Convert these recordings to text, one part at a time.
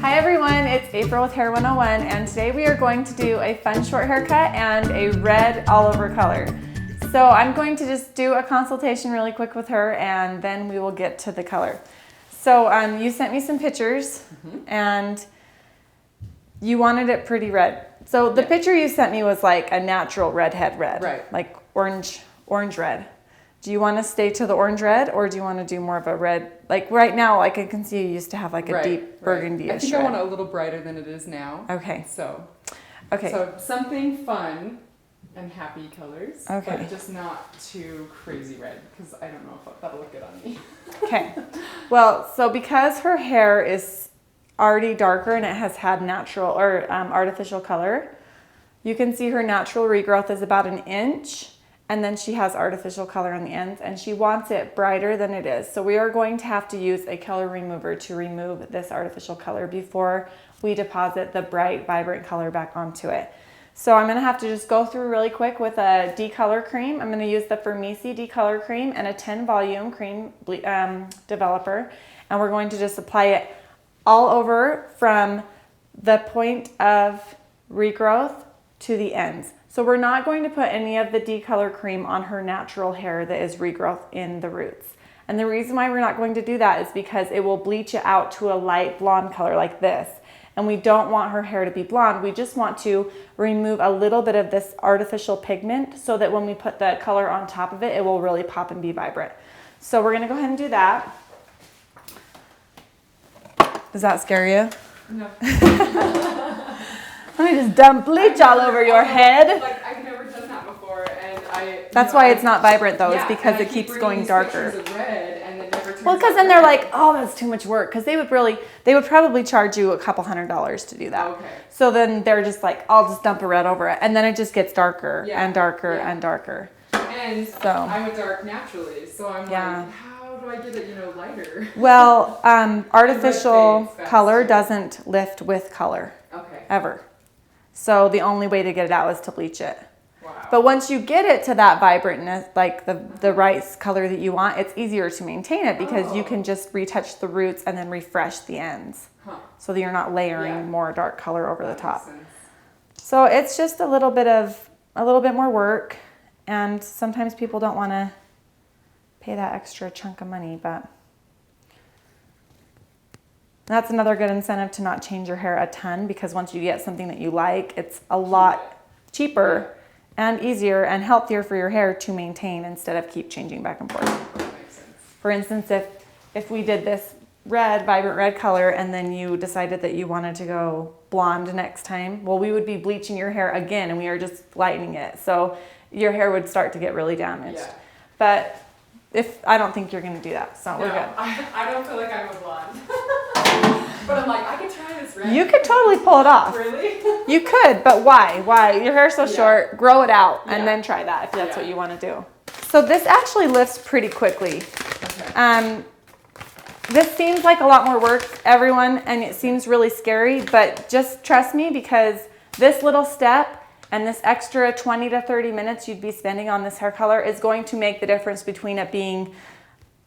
Hi everyone, it's April with Hair 101, and today we are going to do a fun short haircut and a red all over color. So I'm going to just do a consultation really quick with her and then we will get to the color. So you sent me some pictures and you wanted it pretty red. So the picture you sent me was like a natural redhead red, right? Like orange red. Do you want to stay to the orange red, or do you want to do more of a red? Like right now, like I can see you used to have like a deep burgundy-ish I think red. I want it a little brighter than it is now. Okay. So Okay. something fun and happy colors. Okay. But just not too crazy red, because I don't know if that'll look good on me. Okay. Well, so because her hair is already darker and it has had natural or artificial color, you can see her natural regrowth is about 1 inch. And then she has artificial color on the ends and she wants it brighter than it is. So we are going to have to use a color remover to remove this artificial color before we deposit the bright, vibrant color back onto it. So I'm gonna have to just go through really quick with a Decolor Cream. I'm gonna use the Framesi Decolor Cream and a 10 volume cream developer. And we're going to just apply it all over from the point of regrowth to the ends. So we're not going to put any of the Decolor Cream on her natural hair that is regrowth in the roots. And the reason why we're not going to do that is because it will bleach it out to a light blonde color like this. And we don't want her hair to be blonde. We just want to remove a little bit of this artificial pigment so that when we put the color on top of it, it will really pop and be vibrant. So we're gonna go ahead and do that. Does that scare you? No. Let me just dump bleach all over your head. Like, I've never done that before, and That's why it's not vibrant though, it's because it keeps going darker. Well, because then they're like, oh, that's too much work. Because they would probably charge you a couple $100s to do that. Okay. So then they're just like, I'll just dump a red over it. And then it just gets darker and darker and darker. And so, I'm a dark naturally, so I'm like, how do I get it, lighter? Well, artificial color doesn't lift with color. Okay. Ever. So the only way to get it out is to bleach it. Wow. But once you get it to that vibrantness, like the right color that you want, it's easier to maintain it because you can just retouch the roots and then refresh the ends. So that you're not layering more dark color over the top. So it's just a little bit more work, and sometimes people don't want to pay that extra chunk of money, but that's another good incentive to not change your hair a ton, because once you get something that you like, it's a lot cheaper and easier and healthier for your hair to maintain instead of keep changing back and forth. That makes sense. For instance, if we did this vibrant red color and then you decided that you wanted to go blonde next time, well, we would be bleaching your hair again and we are just lightening it. So your hair would start to get really damaged. Yeah. But I don't think you're gonna do that, so we're good. I don't feel like I'm a blonde. But I'm like, I could try this red. You could totally pull it off. Really? You could, but why? Why? Your hair's so short, grow it out and then try that if that's what you want to do. So this actually lifts pretty quickly. Okay. This seems like a lot more work, everyone, and it seems really scary, but just trust me, because this little step and this extra 20 to 30 minutes you'd be spending on this hair color is going to make the difference between it being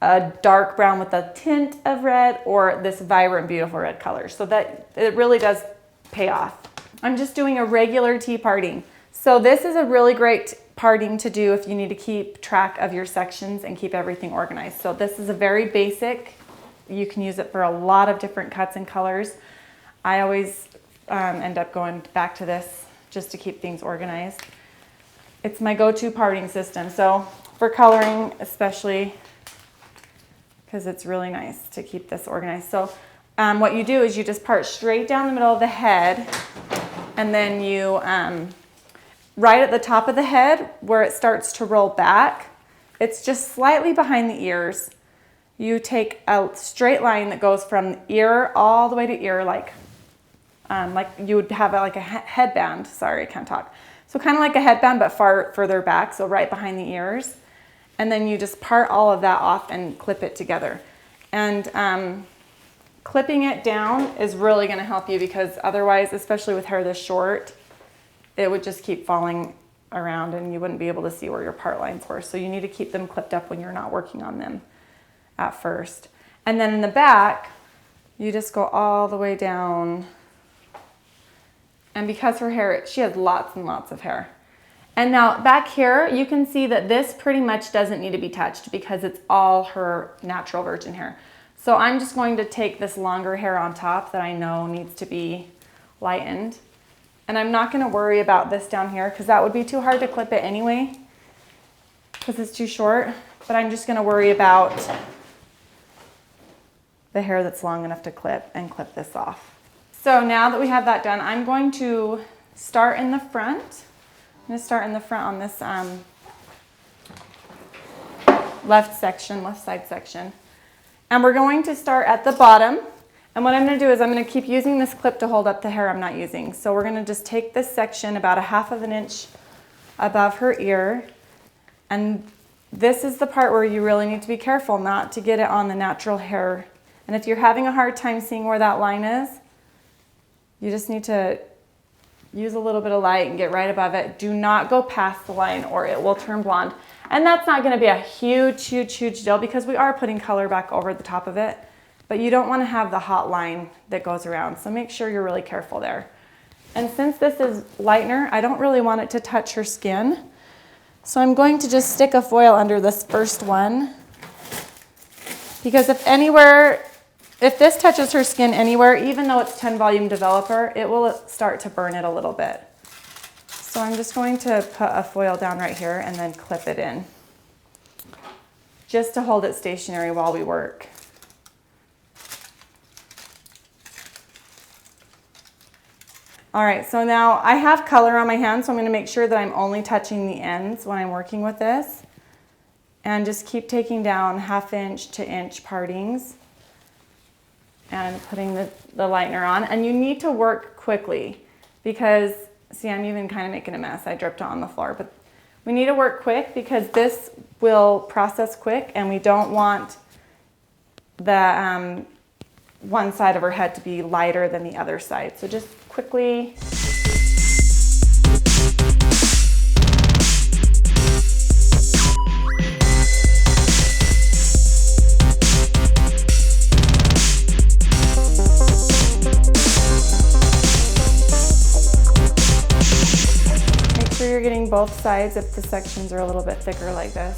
a dark brown with a tint of red or this vibrant, beautiful red color. So that it really does pay off. I'm just doing a regular tea parting. So this is a really great parting to do if you need to keep track of your sections and keep everything organized. So this is a very basic. You can use it for a lot of different cuts and colors. I always end up going back to this just to keep things organized. It's my go-to parting system. So for coloring especially, because it's really nice to keep this organized. So what you do is you just part straight down the middle of the head, and then you, right at the top of the head where it starts to roll back, it's just slightly behind the ears. You take a straight line that goes from ear all the way to ear, like you would have like a headband. Sorry, I can't talk. So kind of like a headband, but further back, so right behind the ears. And then you just part all of that off and clip it together. And clipping it down is really gonna help you, because otherwise, especially with hair this short, it would just keep falling around and you wouldn't be able to see where your part lines were. So you need to keep them clipped up when you're not working on them at first. And then in the back, You just go all the way down. And because her hair, she has lots and lots of hair. And now back here, you can see that this pretty much doesn't need to be touched because it's all her natural virgin hair. So I'm just going to take this longer hair on top that I know needs to be lightened. And I'm not going to worry about this down here because that would be too hard to clip it anyway because it's too short. But I'm just going to worry about the hair that's long enough to clip and clip this off. So now that we have that done, I'm going to start in the front. I'm going to start in the front on this left side section. And we're going to start at the bottom. And what I'm going to do is I'm going to keep using this clip to hold up the hair I'm not using. So we're going to just take this section about 1/2 inch above her ear. And this is the part where you really need to be careful not to get it on the natural hair. And if you're having a hard time seeing where that line is, you just need to use a little bit of light and get right above it. Do not go past the line or it will turn blonde. And that's not going to be a huge deal because we are putting color back over the top of it. But you don't want to have the hot line that goes around. So make sure you're really careful there. And since this is lightener, I don't really want it to touch her skin. So I'm going to just stick a foil under this first one. Because if this touches her skin anywhere, even though it's 10 volume developer, it will start to burn it a little bit. So I'm just going to put a foil down right here and then clip it in, just to hold it stationary while we work. All right, so now I have color on my hand, so I'm going to make sure that I'm only touching the ends when I'm working with this. And just keep taking down 1/2 inch to inch partings and putting the lightener on. And you need to work quickly because, see, I'm even kind of making a mess. I dripped it on the floor, but we need to work quick because this will process quick and we don't want the one side of her head to be lighter than the other side. So just quickly. Make sure you're getting both sides if the sections are a little bit thicker like this.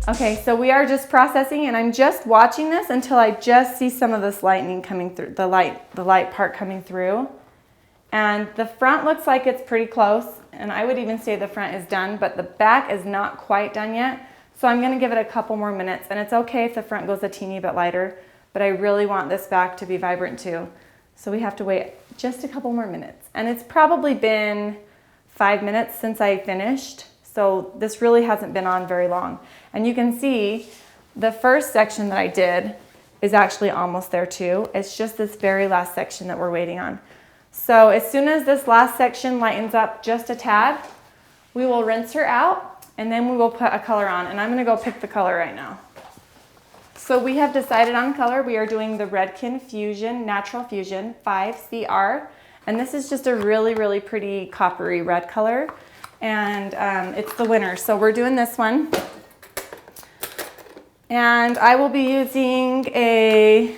Okay, so we are just processing and I'm just watching this until I just see some of this lightning coming through, the light part coming through. And the front looks like it's pretty close, and I would even say the front is done, but the back is not quite done yet. So I'm gonna give it a couple more minutes, and it's okay if the front goes a teeny bit lighter, but I really want this back to be vibrant too. So we have to wait just a couple more minutes. And it's probably been 5 minutes since I finished. So this really hasn't been on very long. And you can see the first section that I did is actually almost there too. It's just this very last section that we're waiting on. So as soon as this last section lightens up just a tad, we will rinse her out and then we will put a color on. And I'm gonna go pick the color right now. So we have decided on color. We are doing the Redken Fusion, Natural Fusion 5CR. And this is just a really pretty coppery red color. And it's the winner. So we're doing this one. And I will be using a,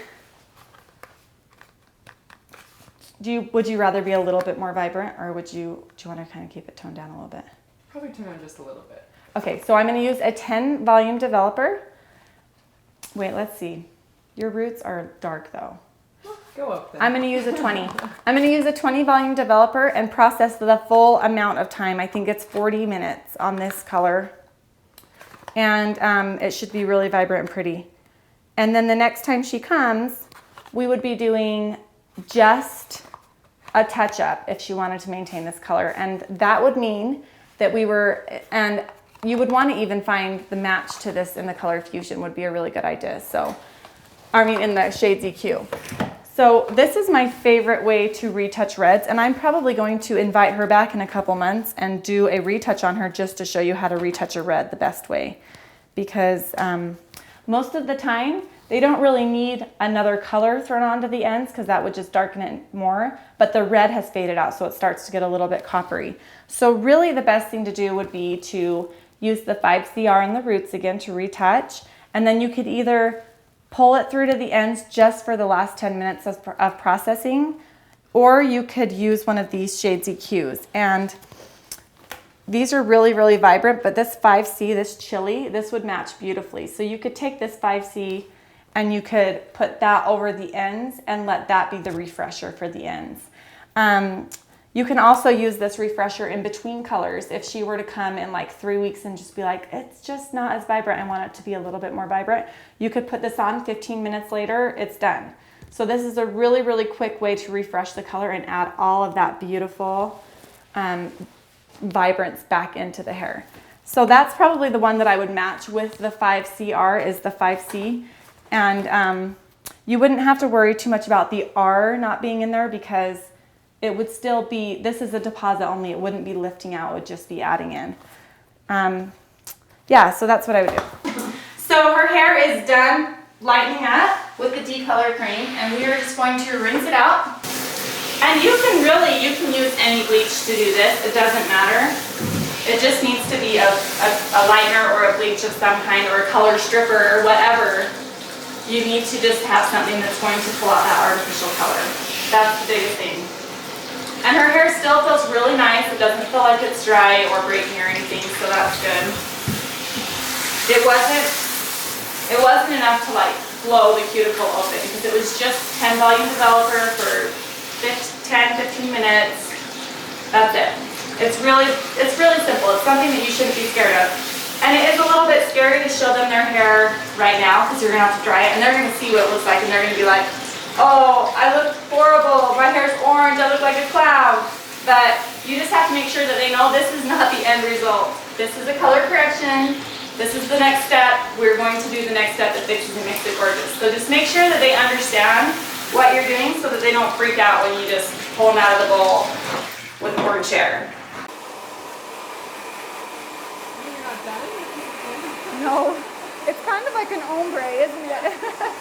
would you rather be a little bit more vibrant, or do you want to kind of keep it toned down a little bit? Probably tone down just a little bit. Okay, so I'm going to use a 10 volume developer. Wait, let's see. Your roots are dark though. Go up then. I'm going to use a 20. I'm going to use a 20 volume developer and process the full amount of time. I think it's 40 minutes on this color. And it should be really vibrant and pretty. And then the next time she comes, we would be doing just a touch up if she wanted to maintain this color. And that would mean that we were, and you would want to even find the match to this in the Color Fusion would be a really good idea. So, I mean in the Shades EQ. So this is my favorite way to retouch reds, and I'm probably going to invite her back in a couple months and do a retouch on her just to show you how to retouch a red the best way. Because most of the time, they don't really need another color thrown onto the ends because that would just darken it more, but the red has faded out, so it starts to get a little bit coppery. So really the best thing to do would be to use the 5CR in the roots again to retouch, and then you could either pull it through to the ends just for the last 10 minutes of processing, or you could use one of these Shades EQs. And these are really, really vibrant, but this 5C, this chili, this would match beautifully. So you could take this 5C and you could put that over the ends and let that be the refresher for the ends. You can also use this refresher in between colors. If she were to come in like 3 weeks and just be like, it's just not as vibrant, I want it to be a little bit more vibrant, you could put this on 15 minutes later, it's done. So this is a really, really quick way to refresh the color and add all of that beautiful vibrance back into the hair. So that's probably the one that I would match with the 5CR is the 5C. And you wouldn't have to worry too much about the R not being in there because it would still be, this is a deposit only, it wouldn't be lifting out, it would just be adding in. Yeah, so that's what I would do. So her hair is done lightening up with the Decolor Cream, and we are just going to rinse it out. And you can use any bleach to do this, it doesn't matter. It just needs to be a lightener or a bleach of some kind or a color stripper or whatever. You need to just have something that's going to pull out that artificial color. That's the biggest thing. And her hair still feels really nice. It doesn't feel like it's dry or breaking or anything, so that's good. It wasn't enough to like blow the cuticle open because it was just 10 volume developer for 10-15 minutes. That's it. It's really simple. It's something that you shouldn't be scared of. And it is a little bit scary to show them their hair right now because you're going to have to dry it and they're going to see what it looks like and they're going to be like, oh, I look horrible, my hair's orange, I look like a clown. But you just have to make sure that they know this is not the end result. This is a color correction. This is the next step. We're going to do the next step that fixes and makes it gorgeous. So just make sure that they understand what you're doing so that they don't freak out when you just pull them out of the bowl with orange hair. No, it's kind of like an ombre, isn't it?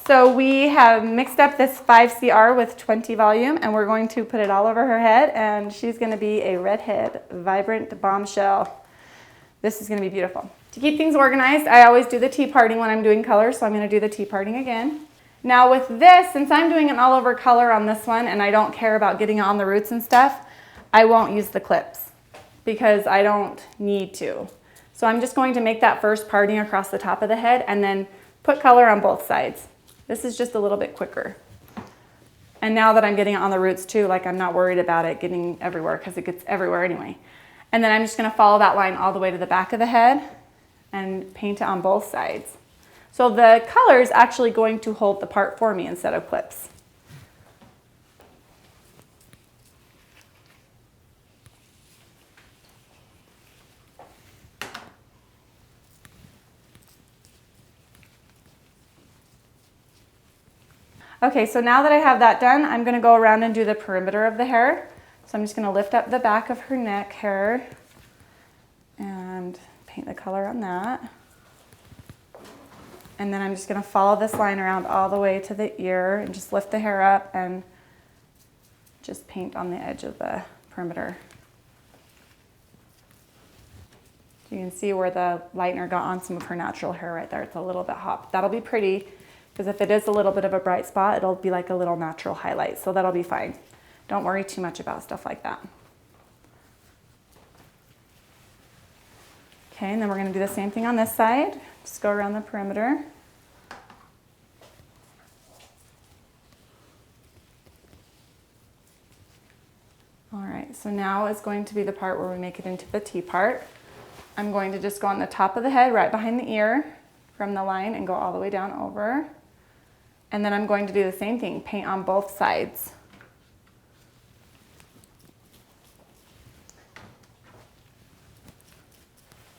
So we have mixed up this 5CR with 20 volume and we're going to put it all over her head and she's going to be a redhead, vibrant bombshell. This is going to be beautiful. To keep things organized, I always do the tea parting when I'm doing color, so I'm going to do the tea parting again. Now with this, since I'm doing an all over color on this one and I don't care about getting it on the roots and stuff, I won't use the clips because I don't need to. So I'm just going to make that first parting across the top of the head and then put color on both sides. This is just a little bit quicker. And now that I'm getting it on the roots too, like I'm not worried about it getting everywhere because it gets everywhere anyway. And then I'm just going to follow that line all the way to the back of the head and paint it on both sides. So the color is actually going to hold the part for me instead of clips. Okay, so now that I have that done, I'm going to go around and do the perimeter of the hair. So I'm just going to lift up the back of her neck hair and paint the color on that. And then I'm just going to follow this line around all the way to the ear and just lift the hair up and just paint on the edge of the perimeter. You can see where the lightener got on some of her natural hair right there. It's a little bit hot. That'll be pretty. Because if it is a little bit of a bright spot, it'll be like a little natural highlight, so that'll be fine. Don't worry too much about stuff like that. Okay, and then we're going to do the same thing on this side. Just go around the perimeter. All right, so now is going to be the part where we make it into the T part. I'm going to just go on the top of the head, right behind the ear from the line and go all the way down over. And then I'm going to do the same thing, paint on both sides.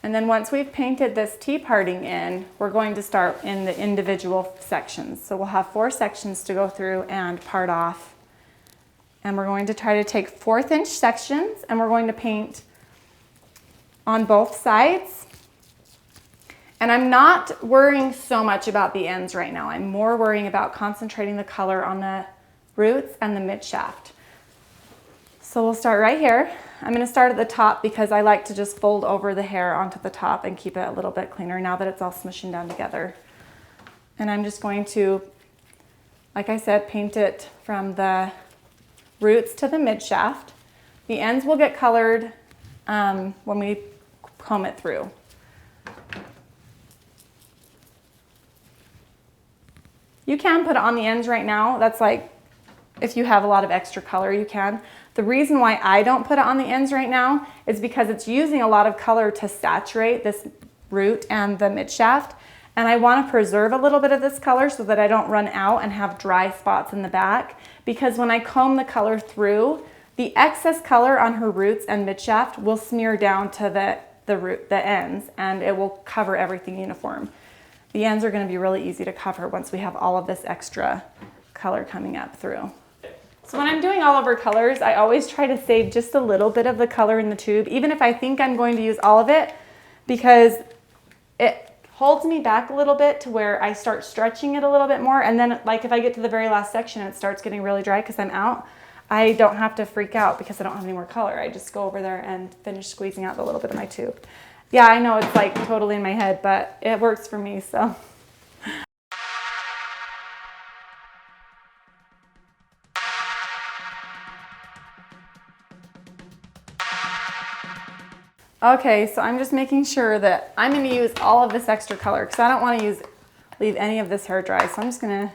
And then once we've painted this T-parting in, we're going to start in the individual sections. So we'll have 4 sections to go through and part off. And we're going to try to take 1/4 inch sections, and we're going to paint on both sides. And I'm not worrying so much about the ends right now. I'm more worrying about concentrating the color on the roots and the mid shaft. So we'll start right here. I'm going to start at the top because I like to just fold over the hair onto the top and keep it a little bit cleaner now that it's all smushing down together. And I'm just going to, like I said, paint it from the roots to the mid shaft. The ends will get colored when we comb it through. You can put it on the ends right now. That's like, if you have a lot of extra color, you can. The reason why I don't put it on the ends right now is because it's using a lot of color to saturate this root and the mid shaft. And I want to preserve a little bit of this color so that I don't run out and have dry spots in the back. Because when I comb the color through, the excess color on her roots and mid shaft will smear down to the ends, and it will cover everything uniform. The ends are going to be really easy to cover once we have all of this extra color coming up through. So when I'm doing all over colors, I always try to save just a little bit of the color in the tube, even if I think I'm going to use all of it, because it holds me back a little bit to where I start stretching it a little bit more. And then like if I get to the very last section and it starts getting really dry because I'm out, I don't have to freak out because I don't have any more color. I just go over there and finish squeezing out the little bit of my tube. Yeah, I know it's like totally in my head, but it works for me, so. Okay, so I'm just making sure that I'm going to use all of this extra color because I don't want to leave any of this hair dry. So I'm just going to,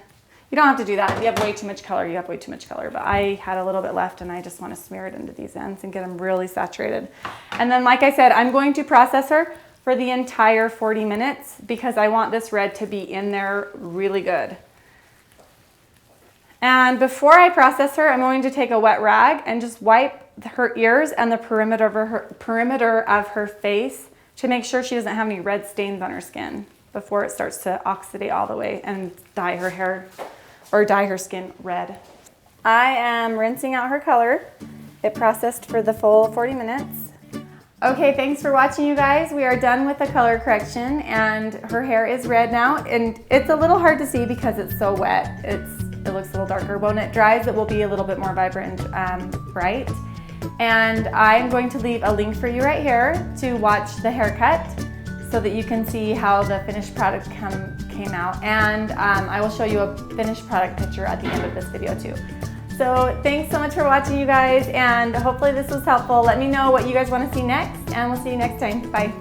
you don't have to do that. If you have way too much color, you have way too much color. But I had a little bit left and I just want to smear it into these ends and get them really saturated. And then like I said, I'm going to process her for the entire 40 minutes because I want this red to be in there really good. And before I process her, I'm going to take a wet rag and just wipe her ears and the perimeter of her face to make sure she doesn't have any red stains on her skin before it starts to oxidate all the way and dye her hair or dye her skin red. I am rinsing out her color. It processed for the full 40 minutes. Okay, thanks for watching, you guys. We are done with the color correction and her hair is red now, and it's a little hard to see because it's so wet. It looks a little darker. When it dries, it will be a little bit more vibrant and bright. And I'm going to leave a link for you right here to watch the haircut so that you can see how the finished product came out. And I will show you a finished product picture at the end of this video too. So thanks so much for watching, you guys, and hopefully this was helpful. Let me know what you guys want to see next, and we'll see you next time. Bye.